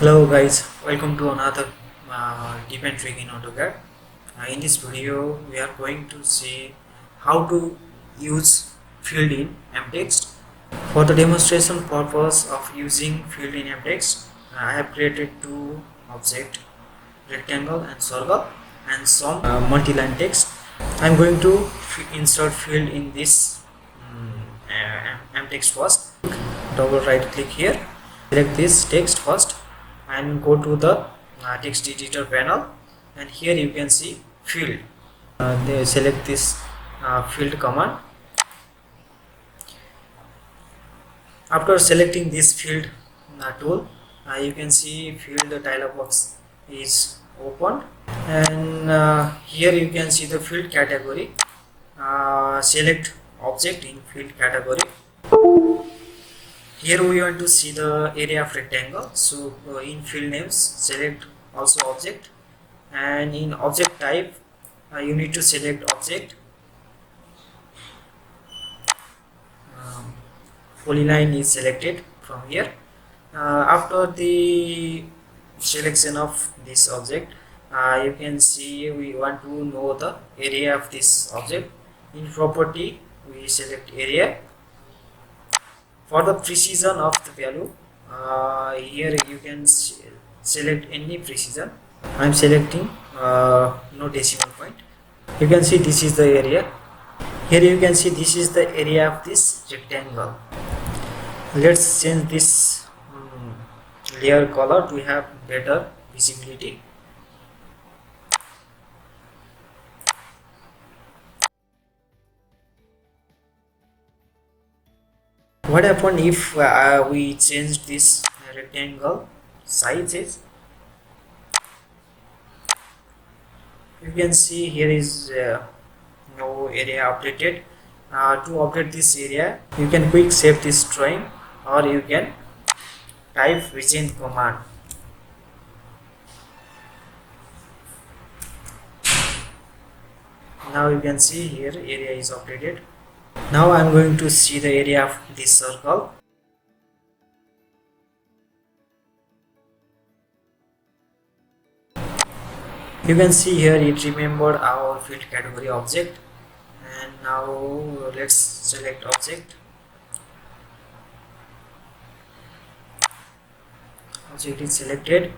Hello guys, welcome to another tip and trick in AutoCAD. In this video, we are going to see how to use field in Mtext. For the demonstration purpose of using field in Mtext, I have created two objects, rectangle and circle, and some multi-line text. I am going to insert field in this Mtext first. Double right click here, select this text first and go to the text editor panel, and here you can see field. They select this field command. After selecting this field tool, you can see field dialog box is opened, and here you can see the field category. Select object in field category. Here we want to see the area of rectangle, so in field names select also object, and in object type you need to select object. Polyline is selected from here. After the selection of this object, you can see we want to know the area of this object. In property we select area. For the precision of the value, here you can select any precision. I am selecting no decimal point. You can see this is the area. Here you can see this is the area of this rectangle. Let's change this layer color to have better visibility. What happen if we change this rectangle sizes? You can see here is no area updated. To update this area, you can quick save this drawing, or you can type resend command. Now you can see here area is updated. Now I am going to see the area of this circle. You can see here it remembered our field category object, and now let's select object. Object is selected,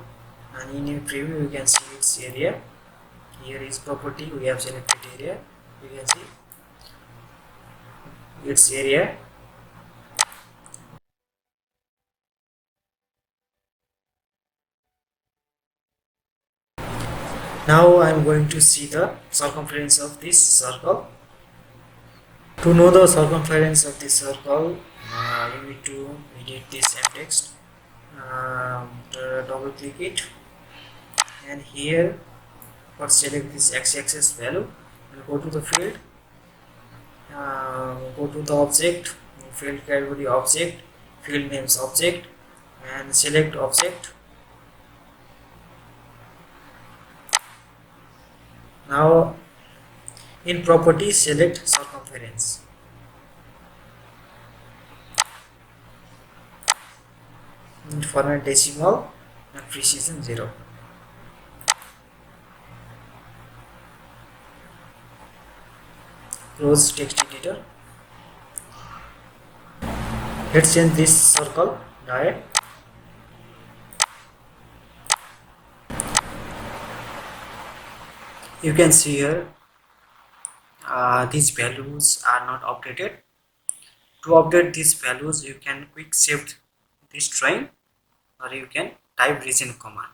and in a preview you can see its area. Here is property, we have selected area. You can see its area. Now I am going to see the circumference of this circle. To know the circumference of this circle, you need to edit this Mtext. Double click it, and here first select this x-axis value and go to the field. Go to the object, field category object, field names object, and select object. Now in property select circumference. And format decimal and precision 0. Close text editor. Let's change this circle diet. You can see here these values are not updated. To update these values, you can quick save this drawing, or you can type resend command.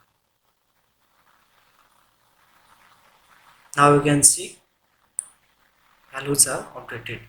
Now you can see values are updated.